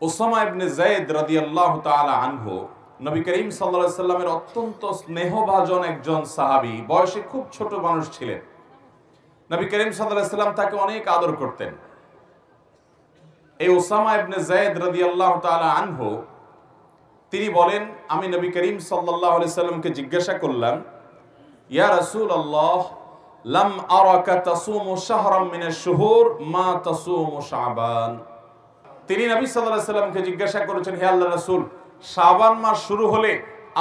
Osama ইবনে যায়েদ রাদিয়াল্লাহু তাআলা আনহু নবী করিম সাল্লাল্লাহু আলাইহি সাল্লামের অত্যন্ত স্নেহভাজন একজন সাহাবী, বয়সে খুব ছোট মানুষ ছিলেন। নবী করিম সাল্লাল্লাহু আলাইহি সাল্লাম তাকে অনেক আদর করতেন। এই উসামা ইবনে যায়েদ রাদিয়াল্লাহু তাআলা আনহু তিনি বলেন, আমি নবী করিম সাল্লাল্লাহু আলাইহি সাল্লামকে জিজ্ঞাসা করলাম, ইয়া রাসূলুল্লাহ, লাম আরাকা তাসুমু শাহরাম মিনাশ শুহুর মা তাসুমু শাবান। তিনি নবী সাল্লাল্লাহু আলাইহি সাল্লামকে জিজ্ঞাসা করেছেন, হে আল্লাহর রাসূল, শাবান মাস শুরু হলে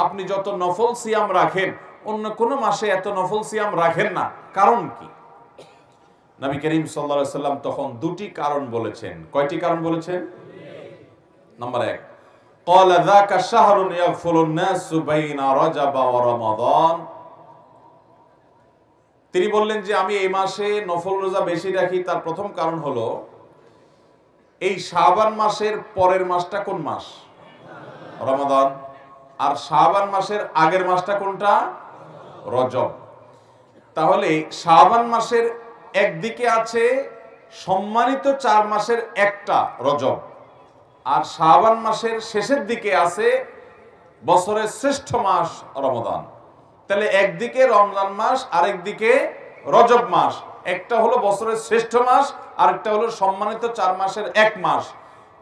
আপনি যত নফল সিয়াম রাখেন অন্য কোন মাসে এত নফল সিয়াম রাখেন না, কারণ কি? নবী করিম সাল্লাল্লাহু আলাইহি সাল্লাম তখন দুটি কারণ বলেছেন। কয়টি কারণ বলেছেন? নাম্বার 1, قال ذاك شهر يغفل الناس بين رجب ورمضان। তিনি বললেন যে আমি এই মাসে নফল রোজা বেশি রাখি, তার প্রথম কারণ হলো এই শাবান মাসের পরের মাসটা কোন মাস? রমাদান। আর শাবান মাসের আগের মাসটা কোনটা? রজব। তাহলে শাবান মাসের একদিকে আছে সম্মানিত 4 মাসের একটা রজব, আর শাবান মাসের শেষের দিকে আছে বছরের শ্রেষ্ঠ মাস রমাদান। তাহলে একদিকে রমজান মাস, আরেকদিকে রজব মাস। একটা হলো বছরের শ্রেষ্ঠ মাস, আরেকটা হলো সম্মানিত 4 মাসের এক মাস।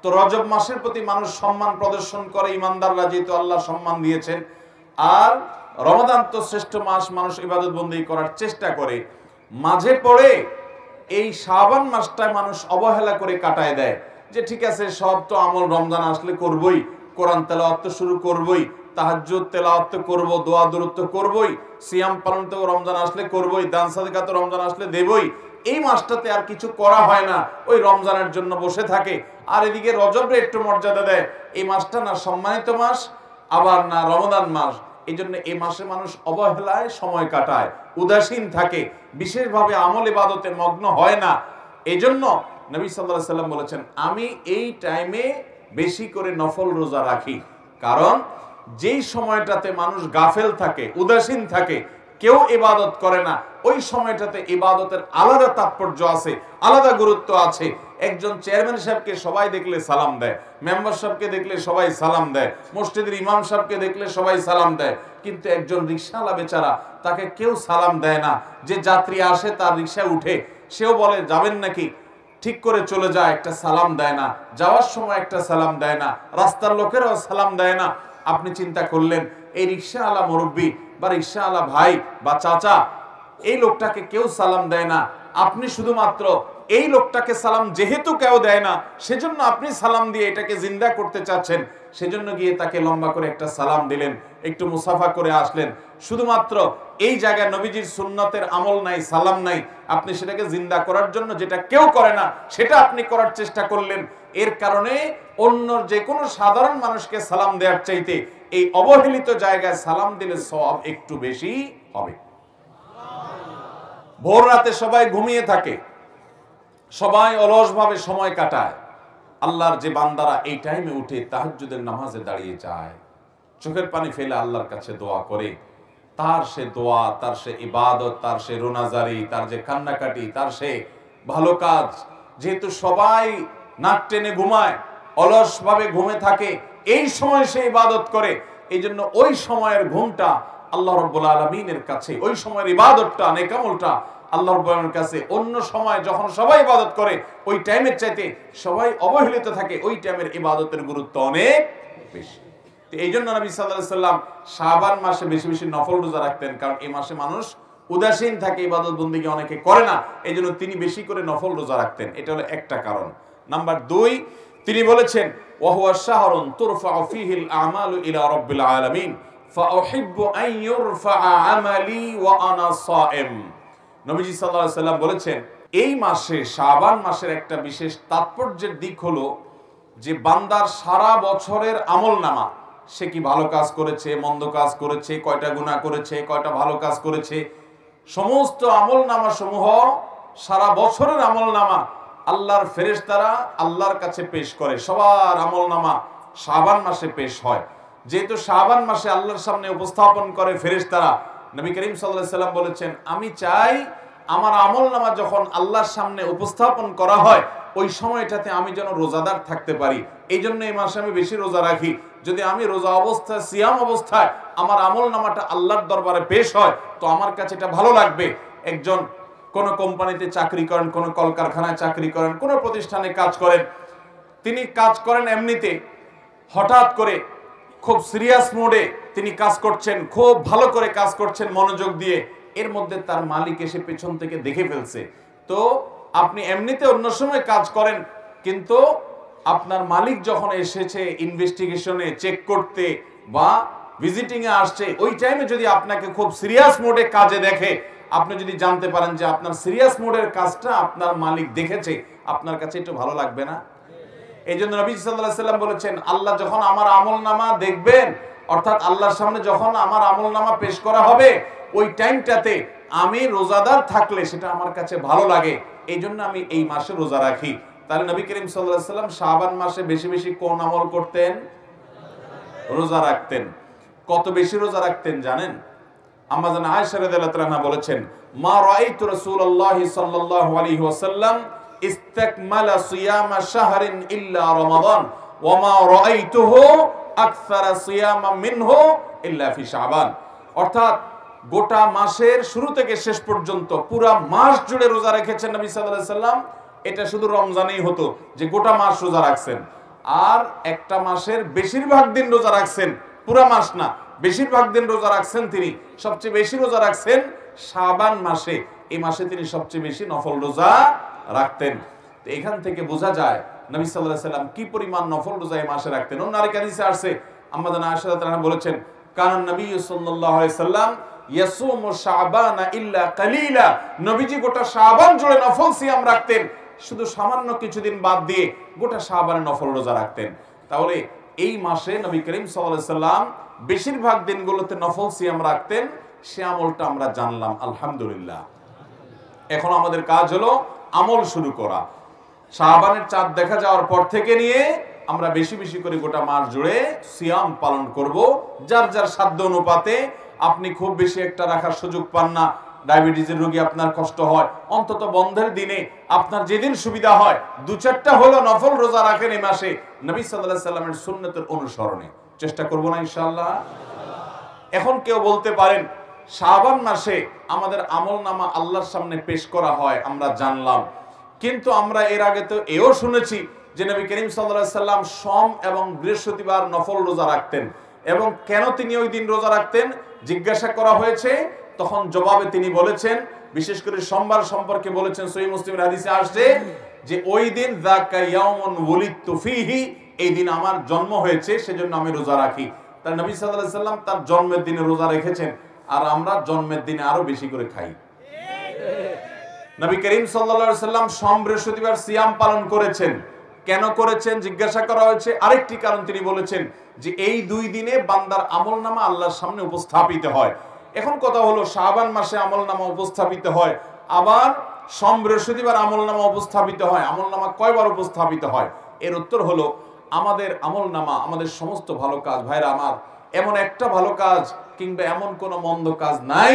তো রজব মাসের প্রতি মানুষ সম্মান প্রদর্শন করে, ইমানদাররা যেহেতু আল্লাহ সম্মান দিয়েছেন। আর রমাদান তো শ্রেষ্ঠ মাস, মানুষ ইবাদত বন্দেগী করার চেষ্টা করে। মাঝে পড়ে এই শাবান মাসটায় মানুষ অবহেলা করে কাটায় দেয়, যে ঠিক আছে সব তো আমল রমজান আসলে করবই, কোরআন তেলাওয়াত তো শুরু করবই, তাহাজ্জুদ তেলাওয়াত তো করব, দোয়া দুরূদ তো করবই, সিয়াম পালন তো রমজান আসলে করবই, দান সাদকা তো রমজান আসলে দেবই। এই মাসটাতে আর কিছু করা হয় না, ওই রমজানের জন্য বসে থাকে। আর এদিকে রজবরে একটু মর্যাদা দেয়। এই মাসটা না সম্মানিত মাস, আবার না রমজান মাস। এই জন্য এই মাসে মানুষ অবহেলায় সময় কাটায়, উদাসীন থাকে, বিশেষভাবে আমল ইবাদতে মগ্ন হয় না। এই জন্য নবী সাল্লাল্লাহু আলাইহি সাল্লাম বলেছেন, আমি এই টাইমে বেশি করে নফল রোজা রাখি। কারণ যেই সময়টাতে মানুষ গাফেল থাকে, উদাসীন থাকে, কেউ ইবাদত করে না, ওই সময়টাতে ইবাদতের আলাদা তাৎপর্য আছে, আলাদা গুরুত্ব আছে। একজন চেয়ারম্যান সাহেবকে সবাই দেখলে সালাম দেয়, মেম্বার সাহেবকে দেখলে সবাই সালাম দেয়, মসজিদের ইমাম সাহেবকে দেখলে সবাই সালাম দেয়। কিন্তু একজন রিকশাওয়ালা বেচারা, তাকে কেউ সালাম দেয় না। যে যাত্রী আসে তার রিকশায় উঠে, সেও বলে যাবেন নাকি, ঠিক করে চলে যায়, একটা সালাম দেয় না। যাওয়ার সময় একটা সালাম দেয় না, রাস্তার লোকেরাও সালাম দেয় না। আপনি চিন্তা করলেন, এই রিকশাওয়ালা মুরব্বী বা রিকশাওয়ালা ভাই বা চাচা, এই লোকটাকে কেউ সালাম দেয় না। আপনি শুধুমাত্র এই লোকটাকে সালাম যেহেতু কেউ দেয় না, সেজন্য আপনি সালাম দিয়ে এটাকে জিন্দা করতে চাচ্ছেন। সেজন্য গিয়ে তাকে লম্বা করে একটা সালাম দিলেন, একটু মুসাফা করে আসলেন। শুধুমাত্র এই জায়গায় নবীজির সুন্নতের আমল নাই, সালাম নাই, আপনি সেটাকে জিন্দা করার জন্য যেটা কেউ করে না সেটা আপনি করার চেষ্টা করলেন। এর কারণে অন্য যে কোনো সাধারণ মানুষকে সালাম দেওয়ার চাইতে এই অবহেলিত জায়গায় সালাম দিলে সওয়াব একটু বেশি হবে। ভোর রাতে সবাই ঘুমিয়ে থাকে, সবাই অলসভাবে সময় কাটায়। আল্লাহর যে বান্দারা এই টাইমে উঠে তাহাজ্জুদের নামাজে দাঁড়িয়ে যায়, চোখের পানি ফেলে আল্লাহর কাছে দোয়া করে, তার সে দোয়া, তার সে ইবাদত, তার সে রোনাজারি, তার যে কান্নাকাটি, তার সে ভালো কাজ, যেহেতু সবাই নাক টেনে ঘুমায়, অলসভাবে ঘুমে থাকে, এই সময় সে ইবাদত করে। এই জন্য ওই সময়ের ঘুমটা আল্লাহ রাব্বুল আলামিনের কাছে, ওই সময়ের ইবাদতটা, নেকামলটা আল্লাহ রাব্বুল আলামিনের কাছে অন্য সময় যখন সবাই ইবাদত করে ওই টাইমের চাইতে সবাই অবহেলিত থাকে, ওই টাইমের ইবাদতের গুরুত্ব অনেক বেশি। এই জন্য নবী সাল্লাল্লাহু আলাইহি সাল্লাম শাবান মাসে বেশি বেশি নফল রোজা রাখতেন, কারণ এই মাসে মানুষ উদাসীন থাকে, ইবাদত বন্দেগী অনেকে করে না। এই জন্য তিনি বেশি করে নফল রোজা রাখতেন। এটা হলো একটা কারণ। নাম্বার 2, তিনি বলেছেন, ওয়া হুয়া শাহরুন তুরফাউ ফীহিল আমালু ইলা রাব্বিল আলামিন ফাউহিব্বু আন ইউরফাআ আমালি ওয়া আনা সায়েম। নবীজি সাল্লাল্লাহু আলাইহি সাল্লাম বলেছেন, এই মাসে শাবান মাসের একটা বিশেষ তাৎপর্যের দিক হলো যে বান্দার সারা বছরের আমলনামা, সে কি ভালো কাজ করেছে, মন্দ কাজ করেছে, কয়টা গুনাহ করেছে, কয়টা ভালো কাজ করেছে, সমস্ত আমলনামা সমূহ, সারা বছরের আমলনামা আল্লাহর ফেরেশতারা আল্লাহর কাছে পেশ করে। সবার আমলনামা শাবান মাসে পেশ হয়। যেহেতু শাবান মাসে আল্লাহর সামনে উপস্থাপন করে ফেরেশতারা, নবী করিম সাল্লাল্লাহু আলাইহি সাল্লাম বলেছেন, আমি চাই আমার আমলনামা যখন আল্লাহর সামনে উপস্থাপন করা হয়, ওই সময়টাতে আমি যেন রোজাদার থাকতে পারি, এই জন্য এই মাসে আমি বেশি রোজা রাখি। যদি আমি রোজা অবস্থায়, সিয়াম অবস্থায় আমার আমল নামাটা আল্লাহর দরবারে পেশ হয়, তো আমার কাছে এটা ভালো লাগবে। একজন কোন কোম্পানিতে চাকরি করেন, কোন কলকারখানায় চাকরি করেন, কোন প্রতিষ্ঠানে কাজ করেন, তিনি কাজ করেন এমনিতে, হঠাৎ করে খুব সিরিয়াস মোডে তিনি কাজ করছেন, খুব ভালো করে কাজ করছেন মনোযোগ দিয়ে, এর মধ্যে তার মালিক এসে পেছন থেকে দেখে ফেলছে। তো আপনি এমনিতে অন্য সময় কাজ করেন, কিন্তু আপনার মালিক যখন এসেছে ইনভেস্টিগেশনে চেক করতে বা ভিজিটিং এ আসছে, ওই টাইমে যদি আপনাকে খুব সিরিয়াস মোডে কাজে দেখে, আপনি যদি জানতে পারেন যে আপনার সিরিয়াস মোডের কাজটা আপনার মালিক দেখেছে, আপনার কাছে একটু ভালো লাগবে না? এই জন্য নবী সাল্লাল্লাহু আলাইহি সাল্লাম বলেছেন, আল্লাহ যখন আমার আমলনামা দেখবেন, অর্থাৎ আল্লাহর সামনে যখন আমার আমলনামা পেশ করা হবে, ওই টাইমটাতে আমি রোজাদার থাকলে সেটা আমার কাছে ভালো লাগে, এই জন্য আমি এই মাসে রোজা রাখি। তাহলে নবী করিম সাল্লাল্লাহু আলাইহি সাল্লাম শাবান মাসে বেশি বেশি কোন আমল করতেন? রোজা রাখতেন। কত বেশি রোজা রাখতেন জানেন? আম্মা জান আয়েশা রাদিয়াল্লাহু তাআলা বলেছেন, মা রাআইতু রাসূলুল্লাহ সাল্লাল্লাহু আলাইহি ওয়াসাল্লাম ইস্তাকমালা সিয়ামা শাহরিন ইল্লা রমাদান ওয়া মা রাআইতুহু আকসারা সিয়ামা মিনহু ইল্লা ফি শাবান। অর্থাৎ গোটা মাসের শুরু থেকে শেষ পর্যন্ত পুরা মাস জুড়ে রোজা রেখেছেন নবী সাল্লাল্লাহু আলাইহি সাল্লাম। এটা শুধু রমজানেই হতো যে গোটা মাস রোজা রাখছেন, আর একটা মাসের বেশিরভাগ দিন রোজা রাখছেন, পুরা মাস না, বেশিরভাগ দিন রোজা রাখছেন তিনি। সবচেয়ে বেশি রোজা রাখছেন শাবান মাসে, এই মাসে তিনি সবচেয়ে বেশি নফল রোজা রাখতেন। তো এখান থেকে বোঝা যায় নবী সাল্লাল্লাহু আলাইহি সাল্লাম কি পরিমাণ নফল রোজা এই মাসে রাখতেন। অন্য আরেক হাদিসে আসছে, আম্মা জান আয়েশা রাদিয়াল্লাহু তাআলা বলেছেন, কারণ নবী সাল্লাল্লাহু আলাইহি সাল্লাম ইয়াসুমু শাবানা ইল্লা কালিলা, নবীজি গোটা শাবান জুড়ে নফল সিয়াম রাখতেন, শুধু সামান্য কিছুদিন বাদ দিয়ে গোটা শাবানে নফল রোজা রাখতেন। তাহলে এই মাসে নবী করিম সাল্লাল্লাহু আলাইহি সাল্লাম বেশিরভাগ দিনগুলোতে নফল সিয়াম রাখতেন, সে আমলটা আমরা জানলাম, আলহামদুলিল্লাহ। এখন আমাদের কাজ হলো আমল শুরু করা। শাবানের চাঁদ দেখা যাওয়ার পর থেকে নিয়ে আমরা বেশি বেশি করে গোটা মাস জুড়ে সিয়াম পালন করব, যার যার সাধ্য অনুপাতে। আপনি খুব বেশি একটা রাখার সুযোগ পান না, ডায়াবেটিসের রোগী, আপনার কষ্ট হয়, অন্তত বন্ধের দিনে আপনার যেদিন সুবিধা হয় 2-4টা হলো নফল রোজা রাখেন এই মাসে, নবী সাল্লাল্লাহু আলাইহি সাল্লামের সুন্নতের অনুসরণে। চেষ্টা করব না ইনশাআল্লাহ? এখন কেউ বলতে পারেন, শাবান মাসে আমাদের আমলনামা আল্লাহর সামনে পেশ করা হয়, আমরা জানলাম, কিন্তু আমরা এর আগে তো এও শুনেছি যে নবী করিম সাল্লাল্লাহু আলাইহি সাল্লাম সোম এবং বৃহস্পতিবার নফল রোজা রাখতেন। এবং কেন তিনি ওই দিন রোজা রাখতেন জিজ্ঞাসা করা হয়েছে, তখন জবাবে তিনি বলেছেন, বিশেষ করে সোমবার সম্পর্কে বলেছেন, সহিহ মুসলিমের হাদিসে আসছে যে ওই দিন যাকা ইয়াউমুন ওয়ালিদতু ফীহি, এই দিন আমার জন্ম হয়েছে, সেজন্য আমি রোজা রাখি। তার নবী সাল্লাল্লাহু আলাইহি সাল্লাম তার জন্মের দিনে রোজা রেখেছেন, আর আমরা জন্মের দিনে আরো বেশি করে খাই। নবী করিম সাল্লাল্লাহু আলাইহি সাল্লাম সোম বৃহস্পতিবার সিয়াম পালন করেছেন। কেন করেছেন জিজ্ঞাসা করা হয়েছে, আরেকটি কারণ তিনি বলেছেন যে এই দুই দিনে বান্দার আমলনামা আল্লাহর সামনে উপস্থাপিত হয়। এখন কথা হলো, শাবান মাসে আমলনামা উপস্থাপিত হয়, আবার সোম বৃহস্পতিবার আমলনামা উপস্থাপিত হয়, আমলনামা কয়বার উপস্থাপিত হয়? এর উত্তর হলো, আমাদের আমলনামা, আমাদের সমস্ত ভালো কাজ, ভাইরা আমার, এমন একটা ভালো কাজ কিংবা এমন কোন মন্দ কাজ নাই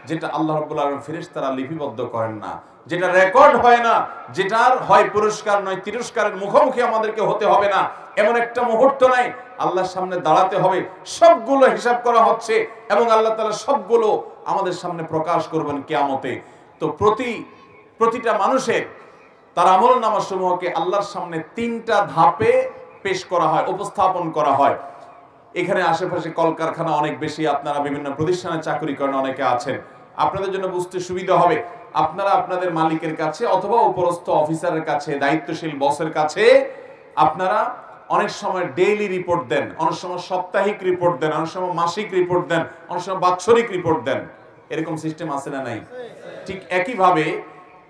যেটা আল্লাহ রাব্বুল আলামিন ফেরেশতারা লিপিবদ্ধ করেন না, যেটা রেকর্ড হয় না, যেটার হয় পুরস্কার নয় তিরস্কারের মুখোমুখি আমাদেরকে হতে হবে না, এমন একটা মুহূর্ত নাই। আল্লাহর সামনে দাঁড়াতে হবে, সবগুলো হিসাব করা হচ্ছে এবং আল্লাহ তাআলা সবগুলো আমাদের সামনে প্রকাশ করবেন কিয়ামতে। তো প্রতিটা মানুষের তার আমলনামা সমূহকে আল্লাহর সামনে 3টা ধাপে পেশ করা হয়, উপস্থাপন করা হয়। এখানে আশেপাশে কলকারখানা অনেক বেশি, আপনারা বিভিন্ন প্রতিষ্ঠানে চাকরি করেন, অনেকে আছেন, আপনাদের জন্য বুঝতে সুবিধা হবে। আপনারা আপনাদের মালিকের কাছে অথবা উপরস্থ অফিসারের কাছে, দায়িত্বশীল বসের কাছে আপনারা অনেক সময় ডেইলি রিপোর্ট দেন, অনেক সময় সাপ্তাহিক রিপোর্ট দেন, অনেক সময় মাসিক রিপোর্ট দেন, অনেক সময় বাৎসরিক রিপোর্ট দেন। এরকম সিস্টেম আছে না নাই? ঠিক একইভাবে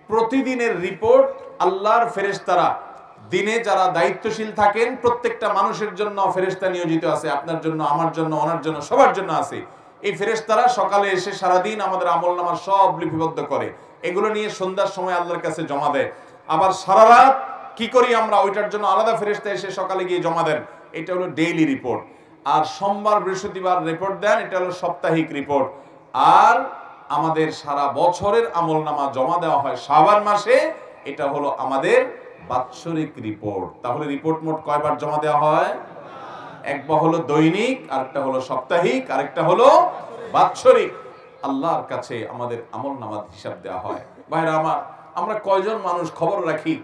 প্রতিদিনের রিপোর্ট আল্লাহর ফেরেশতারা, দিনে যারা দায়িত্বশীল থাকেন, প্রত্যেকটা মানুষের জন্য ফেরেশতা নিয়োজিত আছে, আপনার জন্য, আমার জন্য, ওনার জন্য, সবার জন্য আছে। এই ফেরেশতারা সকালে এসে সারাদিন আমাদের আমলনামা সব লিপিবদ্ধ করে, এগুলো নিয়ে সন্ধ্যার সময় আল্লাহর কাছে জমা দেয়। আবার সারা রাত কি করি আমরা, ওইটার জন্য আলাদা ফেরেশতা এসে সকালে গিয়ে জমা দেন। এটা হলো ডেইলি রিপোর্ট। আর সোমবার বৃহস্পতিবার রিপোর্ট দেন, এটা হলো সাপ্তাহিক রিপোর্ট। আর আমাদের সারা বছরের আমলনামা জমা দেওয়া হয় শাবান মাসে, এটা হলো আমাদের বাৎসরিক রিপোর্ট। তাহলে রিপোর্ট মোট কয়বার জমা দেওয়া হয়? একবার হলো দৈনিক, আরেকটা হলো সাপ্তাহিক, আরেকটা হলো বাৎসরিক। আল্লাহর কাছে আমাদের আমলনামার হিসাব দেওয়া হয়। ভাইরা আমার, আমরা কয়জন মানুষ খবর রাখি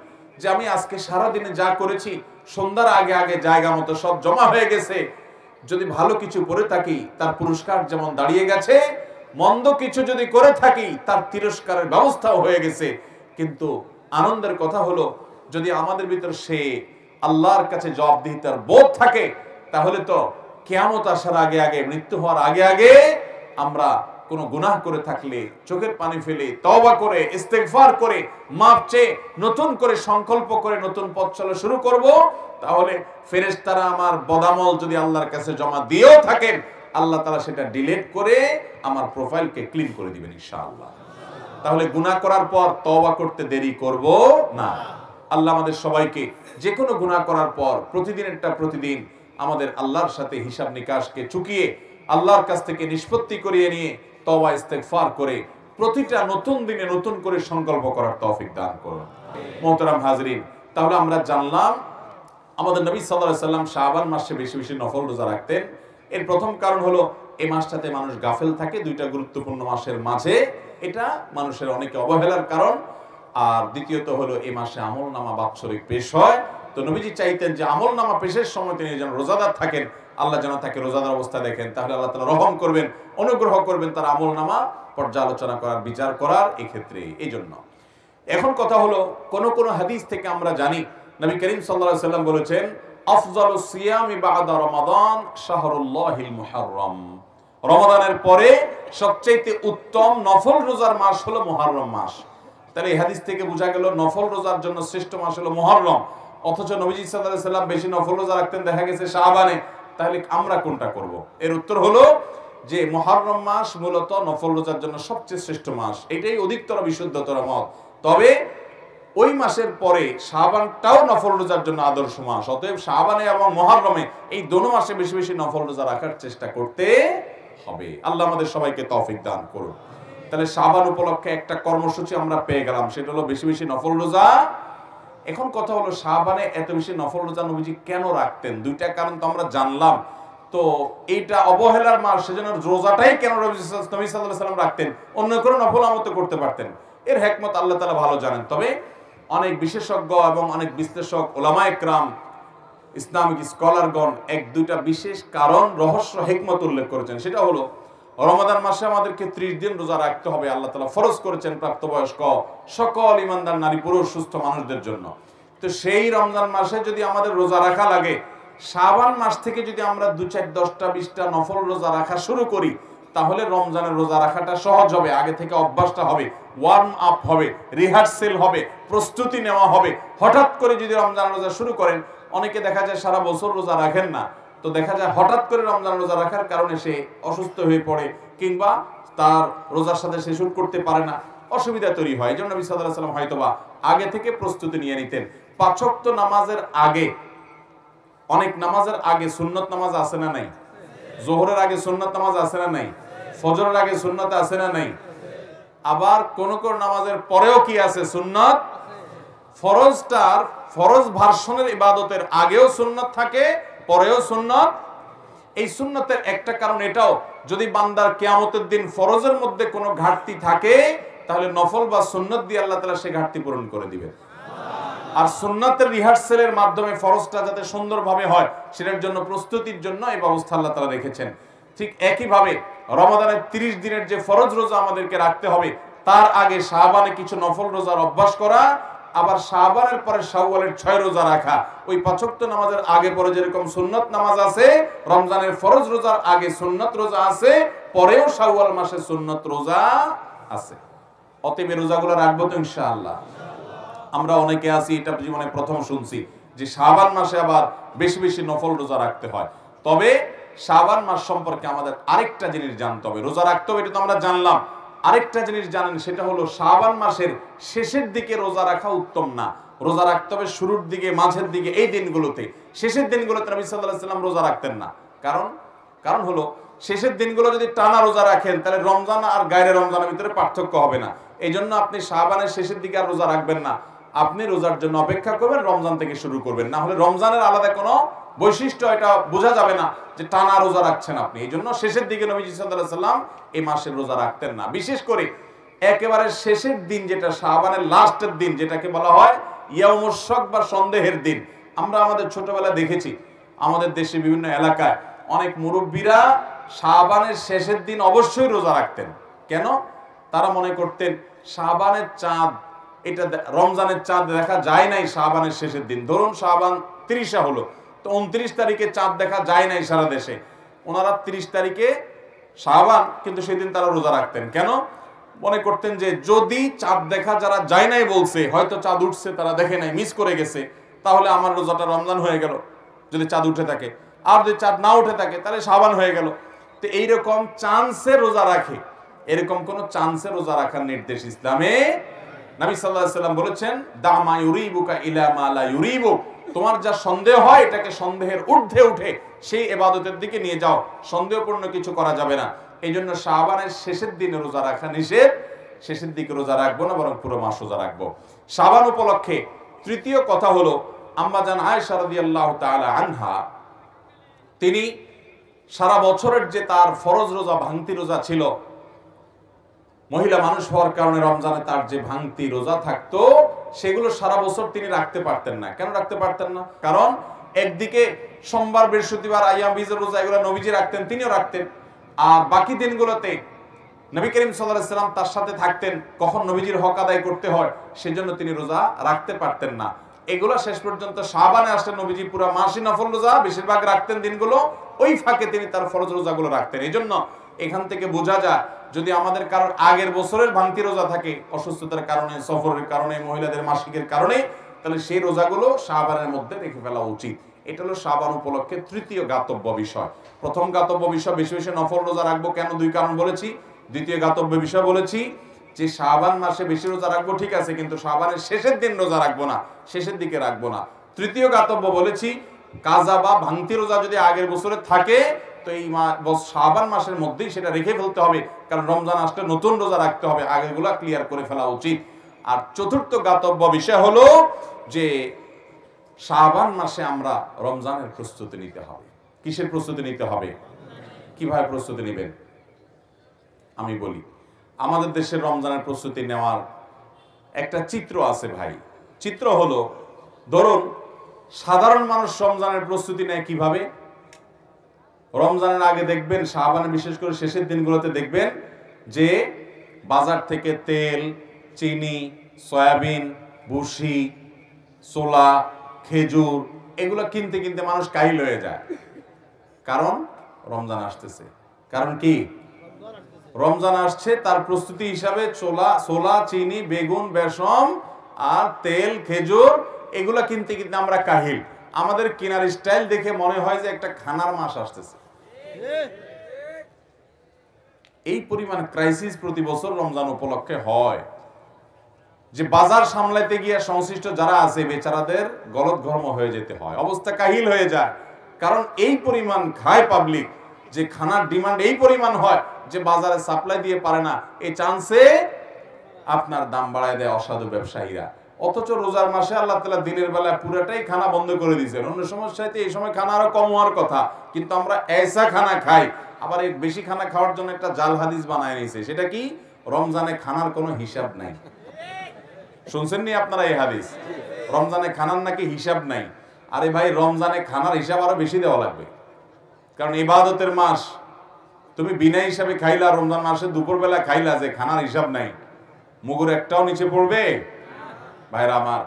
যে আমি আজকে সারা দিনে যা করেছি সন্ধ্যার আগে আগে জায়গা মতো সব জমা হয়ে গেছে। যদি ভালো কিছু করে থাকি তার পুরস্কার যেমন দাঁড়িয়ে গেছে, মন্দ কিছু যদি করে থাকি তার তিরস্কারের ব্যবস্থাও হয়ে গেছে। কিন্তু আনন্দের কথা হলো, যদি আমাদের ভিতর সে আল্লাহর কাছে জবাবদিহিতার বোধ থাকে, তাহলে তো কিয়ামত আসার আগে আগে, মৃত্যু হওয়ার আগে আগে আমরা কোনো গুনাহ করে থাকলে চোখের পানি ফেলে তওবা করে ইস্তেগফার করে মাপ চেয়ে নতুন করে সংকল্প করে নতুন পথ চলা শুরু করব। তাহলে ফেরেশতারা আমার বদামল যদি আল্লাহর কাছে জমা দিয়েও থাকেন, আল্লাহ তাআলা সেটা ডিলিট করে আমার প্রোফাইলকে ক্লিন করে দিবেন ইনশাআল্লাহ। তাহলে গুনাহ করার পর তওবা করতে দেরি করব না। আল্লাহ আমাদের সবাইকে যে কোনো গুনাহ করার পর প্রতিদিনেরটা প্রতিদিন আমাদের আল্লাহর সাথে হিসাব নিকাশকে চুকিয়ে আল্লাহর কাছ থেকে নিষ্পত্তি করিয়ে নিয়ে তওবা ইস্তেগফার করে প্রতিটা নতুন দিনে নতুন করে সংকল্প করার তৌফিক দান করুন। মোহতারাম হাজরিন, তাহলে আমরা জানলাম আমাদের নবী সাল্লাল্লাহু আলাইহি সাল্লাম শাবান মাসে বেশি বেশি নফল রোজা রাখতেন। এর প্রথম কারণ হলো এই মাসটাতে মানুষ গাফেল থাকে, দুইটা গুরুত্বপূর্ণ মাসের মাঝে, এটা মানুষের অনেকে অবহেলার কারণ। আর দ্বিতীয়ত হলো এই মাসে আমলনামা বাৎসরিক পেশ হয়। তো নবীজি চাইতেন যে আমলনামা পেশের সময় তিনি যেন রোজাদার থাকেন, আল্লাহ যেন তাকে রোজাদার অবস্থা দেখেন, তাহলে আল্লাহ তাআলা রহম করবেন, অনুগ্রহ করবেন তার আমলনামা পর্যালোচনা করার, বিচার করার ক্ষেত্রে। এই জন্য এখন কথা হলো, কোন কোন হাদিস থেকে আমরা জানি নবী করিম সাল্লাল্লাহু আলাইহি সাল্লাম বলেছেন, আফজালুস সিয়ামি বা'দা রমাদান শাহরুল্লাহিল মুহাররম। রমাদানের পরে সবচেয়ে উত্তম নফল রোজার মাস হলো মুহররম মাস। তাহলে এই হাদিস থেকে বোঝা গেল নফল রোজার জন্য শ্রেষ্ঠ মাস হলো মুহররম। অথচ নবীজি সাল্লাল্লাহু আলাইহি সাল্লাম বেশি নফল রোজা রাখতেন দেখা গেছে শাবানে। তাহলে আমরা কোনটা করব? এর উত্তর হলো যে মুহররম মাস মূলত নফল রোজার জন্য সবচেয়ে শ্রেষ্ঠ মাস, এটাই অধিকতর বিশুদ্ধতর মত। তবে ওই মাসের পরে শাবানটাও নফল রোজার জন্য আদর্শ মাস। অতএব শাবানে এবং মুহররমে এই দোনো মাসে বেশি বেশি নফল রোজা রাখার চেষ্টা করতে হবে। আল্লাহ আমাদের সবাইকে তৌফিক দান করুন। তাহলে শাবান উপলক্ষে একটা কর্মসূচি আমরা পেয়ে গেলাম, সেটা হলো বেশি বেশি নফল রোজা। এখন কথা হলো, শাবানে এত বেশি নফল রোজা নবীজি কেন রাখতেন? দুইটা কারণ তো আমরা জানলাম। তো এইটা অবহেলার মাস, সেজন্য রোজাটাই কেন নবী সাল্লাল্লাহু আলাইহি সাল্লাম রাখতেন? অন্য কোনো নফল আমল করতে পারতেন। এর হিকমত আল্লাহ তাআলা ভালো জানেন। তবে অনেক বিশেষজ্ঞ এবং অনেক বিশ্লেষক, ওলামায়ে কেরাম, ইসলামিক স্কলারগণ এক দুইটা বিশেষ কারণ, রহস্য, হিকমত উল্লেখ করেছেন। সেটা হলো, রমাদান মাসে আমাদেরকে 30 দিন রোজা রাখতে হবে। আল্লাহ তাআলা ফরজ করেছেন প্রাপ্তবয়স্ক সকল ঈমানদার নারী পুরুষ সুস্থ মানুষদের জন্য। তো সেই রমজান মাসে যদি আমাদের রোজা রাখা লাগে, শাবান মাস থেকে যদি আমরা 2, 4, 10টা 20টা নফল রোজা রাখা শুরু করি, তাহলে রমজানের রোজা রাখাটা সহজ হবে। আগে থেকে অভ্যাসটা হবে, ওয়ার্ম আপ হবে, রিহার্সেল হবে, প্রস্তুতি নেওয়া হবে। হঠাৎ করে যদি রমজান রোজা শুরু করেন, অনেকে দেখা যায় সারা বছর রোজা রাখেন না, তো দেখা যায় হঠাৎ করে রমজান রোজা রাখার কারণে সে অসুস্থ হয়ে পড়ে, কিংবা তার রোজার সাথে সে শুট করতে পারে না, অসুবিধা তৈরি হয়। এই জন্য নবী সাল্লাল্লাহু আলাইহি সাল্লাম হয়তোবা আগে থেকে প্রস্তুতি নিয়ে নিতেন। 5 ওয়াক্ত নামাজের আগে, অনেক নামাজের আগে সুন্নত নামাজ আছে না নাই? যোহরের আগে সুন্নত নামাজ আছে না নাই? ফজরের আগে সুন্নত আছে না নাই? আবার কোন কোন নামাজের পরেও কি আছে? সুন্নত। ফরজটার, ফরজ ভার্সনের ইবাদতের আগেও সুন্নত থাকে, পরেও সুন্নত। এই সুন্নতের একটা কারণ এটাও, যদি বান্দার কিয়ামতের দিন ফরজের মধ্যে কোনো ঘাটতি থাকে, তাহলে নফল বা সুন্নত দিয়ে আল্লাহ তাআলা সেই ঘাটতি পূরণ করে দিবেন। আর সুন্নাতের রিহার্সেলের মাধ্যমে ফরজটা যাতে সুন্দরভাবে হয়, সেটার জন্য প্রস্তুতির জন্য এই ব্যবস্থা আল্লাহ তাআলা রেখেছেন। ঠিক একইভাবে রমাদানের 30 দিনের যে ফরজ রোজা আমাদেরকে রাখতে হবে, তার আগে শাবানে কিছু নফল রোজার অভ্যাস করা, আবার শাবানের পরে শাওয়ালের 6 রোজা রাখা। ওই 5 ওয়াক্ত নামাজের আগে পরে যেরকম সুন্নত নামাজ আছে, রমজানের ফরজ রোজার আগে সুন্নত রোজা আছে, পরেও শাওয়াল মাসে সুন্নত রোজা আছে। অতএব এই রোজাগুলো রাখবো তো ইনশাআল্লাহ। আমরা অনেকে আছি, এটা জীবনে প্রথম শুনছি যে শাবান মাসে আবার বেশি বেশি নফল রোজা রাখতে হয়। তবে শাবান মাস সম্পর্কে আমাদের আরেকটা জিনিস জানতে হবে। রোজা রাখতে হবে এটা তো আমরা জানলাম, আরেকটা জিনিস জানেন, সেটা হলো শাবান মাসের শেষের দিকে রোজা রাখা উত্তম না। রোজা রাখতে হবে শুরুর দিকে, মাঝের দিকে, এই দিনগুলোতে। শেষের দিনগুলোতে নবী সাল্লাল্লাহু আলাইহি সাল্লাম রোজা রাখতেন না। কারণ হলো, শেষের দিনগুলো যদি টানা রোজা রাখেন, তাহলে রমজান আর গায়রে রমজানের ভিতরে পার্থক্য হবে না। এই জন্য আপনি শাবানের শেষের দিকে আর রোজা রাখবেন না। আপনি রোজার জন্য অপেক্ষা করবেন, রমজান থেকে শুরু করবেন। না হলে রমজানের আলাদা কোনো বৈশিষ্ট্য এটা বোঝা যাবে না যে টানা রোজা রাখছেন আপনি। এই জন্য শেষের দিকে নবীজি সাল্লাল্লাহু আলাইহি সাল্লাম এই মাসের রোজা রাখতেন না। বিশেষ করে একেবারে শেষের দিন, যেটা শাবানের লাস্টের দিন, যেটাকে বলা হয় ইয়াউমুশ শক বা সন্দেহের দিন। আমরা আমাদের ছোটবেলায় দেখেছি আমাদের দেশে বিভিন্ন এলাকায় অনেক মুরব্বীরা শাবানের শেষের দিন অবশ্যই রোজা রাখতেন। কেন? তারা মনে করতেন শাবানের চাঁদ, এটা রমজানের চাঁদ দেখা যায় নাই শাবানের শেষের দিন। ধরুন শাবান 30 হলো, তো 29 তারিখে চাঁদ দেখা যায় নাই সারা দেশে, ওনারা 30 তারিখে শাবান, কিন্তু সেদিন তারা রোজা রাখতেন। কেন? মনে করতেন যে যদি চাঁদ দেখা যারা যায় নাই বলছে, হয়তো চাঁদ উঠছে তারা দেখে নাই, মিস করে গেছে, তাহলে আমার রোজাটা রমজান হয়ে গেল যদি চাঁদ উঠে থাকে। আর যদি চাঁদ না উঠে থাকে তাহলে শাবান হয়ে গেল। তো এইরকম চান্সে রোজা রাখে, এরকম কোন চান্সে রোজা রাখার নির্দেশ ইসলামে। নবী সাল্লাল্লাহু আলাইহি সাল্লাম বলেছেন, দামা ইউরিবুকা ইলা মা লা ইউরিবুক, তোমার যা সন্দেহ হয় এটাকে সন্দেহের ঊর্ধ্বে উঠে সেই ইবাদতের দিকে নিয়ে যাও, সন্দেহপূর্ণ কিছু করা যাবে না। এই জন্য শাবানের শেষের দিনে রোজা রাখা নিষেধ। শেষের দিকে রোজা রাখবো না, বরং পুরো মাস রোজা রাখবো। শাবান উপলক্ষে তৃতীয় কথা হলো, আম্মা জান আয়েশা রাদিয়াল্লাহু তাআলা আনহা, তিনি সারা বছরের যে তার ফরজ রোজা, ভাঙতি রোজা ছিল, মহিলা মানুষ হওয়ার কারণে রমজানে তার যে ভাঙতি রোজা থাকতো সেগুলো সারা বছর তিনি রাখতে পারতেন না। কেন রাখতে পারতেন না? কারণ একদিকে সোমবার, বৃহস্পতিবার, আইয়াম বীজের রোজা এগুলো নবীজি রাখতেন, তিনিও রাখতেন। আর বাকি দিনগুলোতে নবী করিম সাল্লাল্লাহু আলাইহি সাল্লাম তার সাথে থাকতেন, কখন নবীজির হক আদায় করতে হয় সেজন্য তিনি রোজা রাখতে পারতেন না। এগুলো শেষ পর্যন্ত শাবানে আসলে নবীজি পুরো মাসই নফল রোজা বেশিরভাগ রাখতেন দিনগুলো, ওই ফাঁকে তিনি তার ফরজ রোজাগুলো রাখতেন। এই জন্য এখান থেকে বোঝা যায়, যদি আমাদের কারোর আগের বছরের ভাঙতি রোজা থাকে, অসুস্থতার কারণে, সফরের কারণে, মহিলাদের মাসিকের কারণে, তাহলে সেই রোজাগুলো শাবানের মধ্যে রেখে ফেলা উচিত। এটা হলো শাবান উপলক্ষে তৃতীয় গাতব্য বিষয়। প্রথম গাতব্য বিষয়, বেশি বেশি নফল রোজা রাখবো। কেন? দুই কারণ বলেছি। দ্বিতীয় গাতব্য বিষয় বলেছি যে শাবান মাসে বেশি রোজা রাখবো, ঠিক আছে, কিন্তু শাবানের শেষের দিন রোজা রাখবো না, শেষের দিকে রাখবো না। তৃতীয় গাতব্য বলেছি, কাজা বা ভাঙতি রোজা যদি আগের বছরে থাকে তো এই শাবান মাসের মধ্যেই সেটা রেখে ফেলতে হবে, কারণ রমজান আসলে নতুন রোজা রাখতে হবে, আগেরগুলা ক্লিয়ার করে ফেলা উচিত। আর চতুর্থ গাতব্য বিষয় হলো যে শাবান মাসে আমরা রমজানের প্রস্তুতি নিতে হবে। কিসের প্রস্তুতি নিতে হবে? কিভাবে প্রস্তুতি নেবেন আমি বলি। আমাদের দেশের রমজানের প্রস্তুতি নেওয়ার একটা চিত্র আছে ভাই। চিত্র হলো, ধরুন সাধারণ মানুষ রমজানের প্রস্তুতি নেয় কিভাবে। রমজানের আগে দেখবেন, শাবানের বিশেষ করে শেষের দিনগুলোতে দেখবেন যে বাজার থেকে তেল, চিনি, সয়াবিন, ভুসি, ছোলা, খেজুর এগুলো কিনতে কিনতে মানুষ কাহিল হয়ে যায়। কারণ রমজান আসতেছে। কারণ কি? রমজান আসছে, তার প্রস্তুতি হিসাবে ছোলা, চিনি, বেগুন, বেসম আর তেল, খেজুর এগুলা কিনতে কিনতে আমরা কাহিল। আমাদের কেনার স্টাইল দেখে মনে হয় যে একটা খানার মাস আসতেছে। এই পরিমাণ ক্রাইসিস প্রতি বছর রমজান উপলক্ষে হয় যে বাজার সামলাইতে গিয়ে সংশ্লিষ্ট যারা আছে বেচারাদের গলদঘর্ম হয়ে যেতে হয়, অবস্থা কাহিল হয়ে যায়। কারণ এই পরিমাণ খায় পাবলিক যে খানার ডিমান্ড এই পরিমাণ হয় যে বাজারে সাপ্লাই দিয়ে পারে না। এই চান্সে আপনার দাম বাড়ায় দেয় অসাধু ব্যবসায়ীরা। অথচ রোজার মাসে আল্লাহ তাআলা দিনের বেলা পুরাটাই খানা বন্ধ করে দিয়েছেন। অন্য সমস্যাতে এই সময় খানা আরো কম হওয়ার কথা, কিন্তু আমরা এসা খানা খাই। আবার এই বেশি খানা খাওয়ার জন্য একটা জাল হাদিস বানায় নিয়েছে। সেটা কি? রমজানে খানার কোনো হিসাব নাই। শুনছেন নি আপনারা এই হাদিস? রমজানে খানার নাকি হিসাব নাই। আরে ভাই, রমজানে খানার হিসাব আরো বেশি দেওয়া লাগবে, কারণ ইবাদতের মাস। তুমি বিনা হিসাবে খাইলা, রমজান মাসে দুপুরবেলা খাইলা, যে খানার হিসাব নাই, মুগুর একটাও নিচে পড়বে? ভাইরা আমার,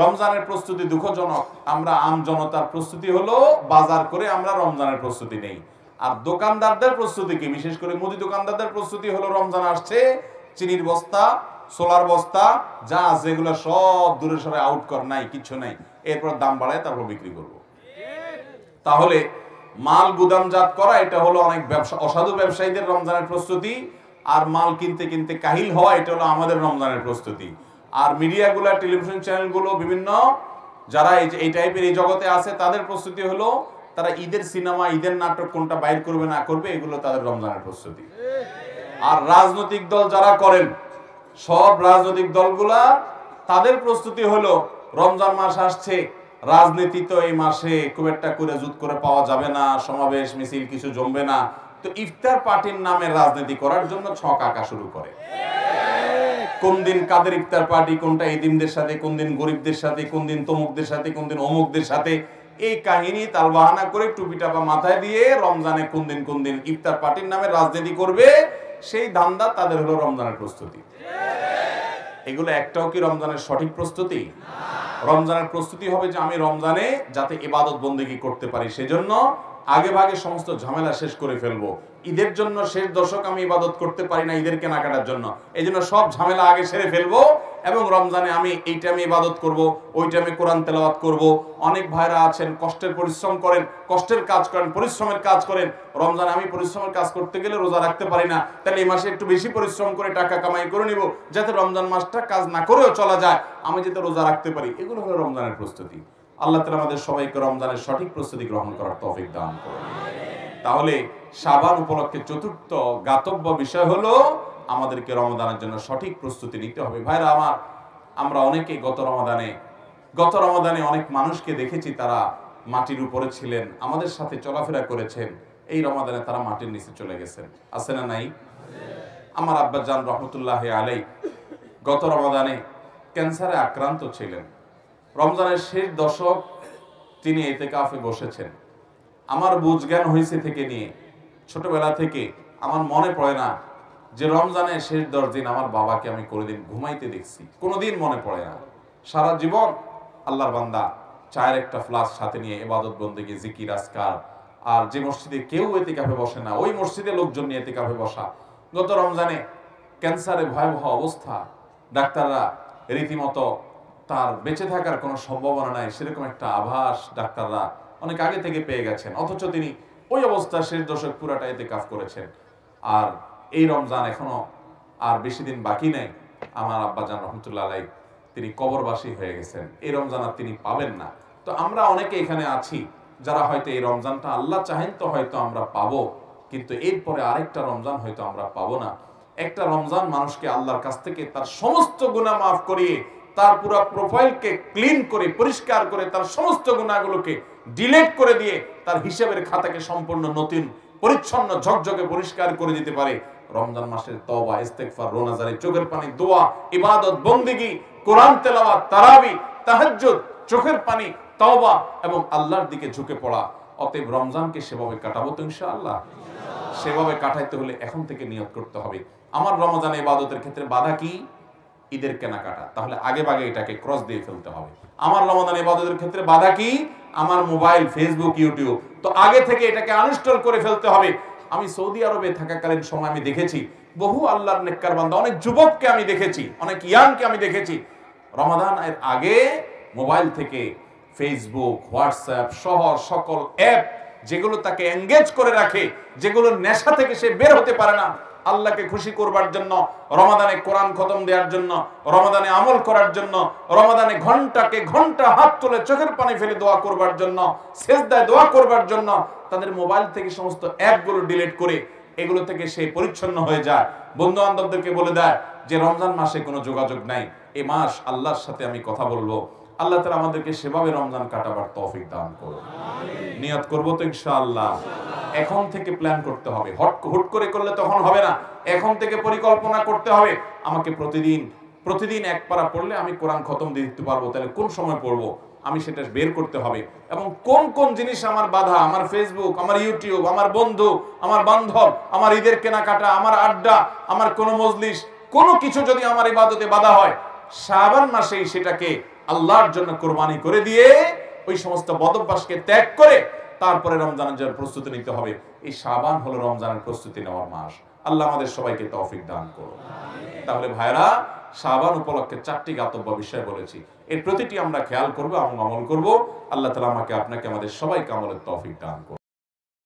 রমজানের প্রস্তুতি দুঃখজনক। আমরা আম জনতার প্রস্তুতি হলো বাজার করে আমরা রমজানের প্রস্তুতি নেই। আর দোকানদারদের প্রস্তুতি কি? বিশেষ করে মুদি দোকানদারদের প্রস্তুতি হলো রমজান আসছে, চিনির বস্তা, সোলার বস্তা যা আছে এগুলো সব দূরে সরে আউট কর, নাই কিছু নাই, এরপর দাম বাড়ায় তারপর বিক্রি করব। তাহলে মাল গুদামজাত করা, এটা হলো অনেক অসাধু ব্যবসায়ীদের রমজানের প্রস্তুতি। আর মাল কিনতে কিনতে কাহিল হওয়া, এটা হলো আমাদের রমজানের প্রস্তুতি। আর মিডিয়াগুলো, টেলিভিশন চ্যানেলগুলো, বিভিন্ন যারা এই টাইপের এই জগতে আছে, তাদের প্রস্তুতি হলো তারা ঈদের সিনেমা, ঈদের নাটক কোনটা বাইর করবে না করবে, এগুলো তাদের রমজানের প্রস্তুতি। আর রাজনৈতিক দল যারা করেন, সব রাজনৈতিক দলগুলা তাদের প্রস্তুতি হলো রমজান মাস আসছে, রাজনীতি তো এই মাসে খুব একটা করে জুত করে পাওয়া যাবে না, সমাবেশ মিছিল কিছু জমবে না, তো ইফতার পার্টির নামে রাজনীতি করার জন্য ছক আঁকা শুরু করে। কোন দিন কাদের ইফতার পার্টি, কোনটা এতিমদের সাথে, কোন দিন গরিবদের সাথে, কোন দিন তমুকদের সাথে, কোন দিন অমুকদের সাথে, এই কাহিনী তালবাহানা করে টুপি টাপা মাথায় দিয়ে রমজানে কোন দিন ইফতার পার্টির নামে রাজনীতি করবে, সেই ধান্দা তাদের হলো রমজানের প্রস্তুতি। এগুলো একটাও কি রমজানের সঠিক প্রস্তুতি? রমজানের প্রস্তুতি হবে যে আমি রমজানে যাতে ইবাদত বন্দেগী করতে পারি, সেজন্য আগে ভাগে সমস্ত ঝামেলা শেষ করে ফেলবো। ঈদের জন্য শেষ দশক আমি ইবাদত করতে পারি না ঈদের কেনাকাটার জন্য, এই জন্য সব ঝামেলা আগে সেরে ফেলবো এবং রমজানে আমি এই টাইমে ইবাদত করব, ওই টাইমে কোরআন তেলাওয়াত করব। অনেক ভাইরা আছেন কষ্টের পরিশ্রম করেন, কষ্টের কাজ করেন, পরিশ্রমের কাজ করেন। রমজানে আমি পরিশ্রমের কাজ করতে গেলে রোজা রাখতে পারি না, তাহলে এই মাসে একটু বেশি পরিশ্রম করে টাকা কামাই করে নিব, যাতে রমজান মাসটা কাজ না করেও চলা যায়, আমি যাতে রোজা রাখতে পারি। এগুলো হলো রমজানের প্রস্তুতি। আল্লাহ তাআলা আমাদের সবাইকে রমজানের সঠিক প্রস্তুতি গ্রহণ করার তৌফিক দান করুন। তাহলে শাবান উপলক্ষে চতুর্থ গাতব্য বিষয় হলো আমাদেরকে রমজানের জন্য সঠিক প্রস্তুতি নিতে হবে। ভাইরা আমার, আমরা অনেকেই গত রমাদানে অনেক মানুষকে দেখেছি, তারা মাটির উপরে ছিলেন, আমাদের সাথে চলাফেরা করেছেন, এই রমাদানে তারা মাটির নিচে চলে গেছেন। আছে না নাই? আমার আব্বাজান রহমতুল্লাহ আলাই গত রমাদানে ক্যান্সারে আক্রান্ত ছিলেন। রমজানের শেষ দশক তিনি ইতিকাফে বসেছেন। আমার বুঝ জ্ঞান হয়েছে থেকে নিয়ে ছোটবেলা থেকে আমার মনে পড়ে না যে রমজানের শেষ 10 দিন আমার বাবাকে আমি কোনোদিন ঘুমাইতে দেখছি, কোনোদিন মনে পড়ে না। সারা জীবন আল্লাহর বান্দা চায়ের একটা ফ্লাস্ক সাথে নিয়ে ইবাদত বন্দেগী, জিকির, আজকার, আর যে মসজিদে কেউ ইতিকাফে বসে না ওই মসজিদে লোকজন নিয়ে ইতিকাফে বসা। গত রমজানে ক্যান্সারে ভয়াবহ অবস্থা, ডাক্তাররা রীতিমতো তার বেঁচে থাকার কোনো সম্ভাবনা নাই সেরকম একটা আভাস ডাক্তাররা অনেক আগে থেকে পেয়ে গেছেন, অথচ তিনি ওই অবস্থা শেষ দশক পুরাটা ইতিকাফ করেছেন। আর এই রমজান এখনো আর বেশি দিন বাকি নেই। আমার আব্বাজান রহমতুল্লাহ আলাই তিনি কবরবাসী হয়ে গেছেন, এই রমজান আর তিনি পাবেন না। তো আমরা অনেকে এখানে আছি যারা হয়তো এই রমজানটা আল্লাহ চাহেন তো হয়তো আমরা পাবো, কিন্তু এরপরে আরেকটা রমজান হয়তো আমরা পাবো না। একটা রমজান মানুষকে আল্লাহর কাছ থেকে তার সমস্ত গুনাহ মাফ করিয়ে, তার পুরো প্রোফাইলকে ক্লিন করে, পরিষ্কার করে, তার সমস্ত গুনাহগুলোকে ডিলিট করে দিয়ে তার হিসাবের খাতাকে সম্পূর্ণ নতুন, পরিচ্ছন্ন, ঝকঝকে পরিষ্কার করে দিতে পারে। রমজান মাসের তওবা, ইস্তেগফার, রোনাজারি, চোখের পানি, দোয়া, ইবাদত, বন্দেগী, কোরআন তেলাওয়াত, তারাবি, তাহাজ্জুদ, চোখের পানি, তওবা এবং আল্লাহর দিকে ঝুঁকে পড়া। অতএব রমজানকে সেভাবে কাটাবো তো ইনশাআল্লাহ। সেভাবে কাটাইতে হলে এখন থেকে নিয়ত করতে হবে। আমার রমজানে ইবাদতের ক্ষেত্রে বাধা কি? ঈদের কেনাকাটা, তাহলে আগে ভাগে এটাকে ক্রস দিয়ে ফেলতে হবে। আমার রমজান ইবাদতের ক্ষেত্রে বাধা কি? আমার মোবাইল, ফেসবুক, ইউটিউব, তো আগে থেকে এটাকে আনইনস্টল করে ফেলতে হবে। আমি সৌদি আরবে থাকাকালীন সময় আমি দেখেছি বহু আল্লাহর নেককার বান্দা, অনেক যুবককে আমি দেখেছি, অনেক ইয়াংকে আমি দেখেছি রমাদান এর আগে মোবাইল থেকে ফেসবুক, হোয়াটসঅ্যাপ সহ সকল অ্যাপ যেগুলো তাকে এঙ্গেজ করে রাখে, যেগুলো নেশা থেকে সে বের হতে পারে না, আল্লাহকে খুশি করবার জন্য, রমাদানে কোরআন খতম দেওয়ার জন্য, রমাদানে আমল করার জন্য, রমাদানে ঘন্টাকে ঘন্টা হাত তুলে চোখের পানি ফেলে দোয়া করবার জন্য, সেজদায় দোয়া করবার জন্য তাদের মোবাইল থেকে সমস্ত অ্যাপগুলো ডিলিট করে এগুলো থেকে সে পরিচ্ছন্ন হয়ে যায়। বন্ধু বান্ধবদেরকে বলে দেয় যে রমজান মাসে কোনো যোগাযোগ নাই, এই মাস আল্লাহর সাথে আমি কথা বলবো। আল্লাহ তাআলা আমাদেরকে সেভাবে রমজান কাটাবার তৌফিক দান করুন। নিয়ত করবো তো ইনশাআল্লাহ। এখন থেকে প্ল্যান করতে হবে, হুট করে করলে তখন হবে না। এখন থেকে পরিকল্পনা করতে হবে, আমাকে প্রতিদিন এক পারা পড়লে আমি কোরআন খতম দিতে পারবো, তাহলে কোন সময় পড়বো আমি সেটা বের করতে হবে। এবং কোন কোন জিনিস আমার বাধা, আমার ফেসবুক, আমার ইউটিউব, আমার বন্ধু, আমার বান্ধব, আমার ঈদের কেনাকাটা, আমার আড্ডা, আমার কোনো মজলিস, কোনো কিছু যদি আমার ইবাদতে বাধা হয়, শাবান মাসেই সেটাকে আল্লাহর জন্য কোরবানি করে দিয়ে ওই সমস্ত বদভ্যাসকে ত্যাগ করে তারপরে রমজানের জন্য প্রস্তুতি নিতে হবে। এই শাবান হলো রমজানের প্রস্তুতি নেওয়ার মাস। আল্লাহ আমাদের সবাইকে তৌফিক দান করুন। তাহলে ভাইরা, শাবান উপলক্ষে 4টি গাতব্য বিষয় বলেছি, এর প্রতিটি আমরা খেয়াল করবো এবং আমল করবো। আল্লাহ তাআলা আমাকে আপনাকে আমাদের সবাইকে আমলের তৌফিক দান করুন।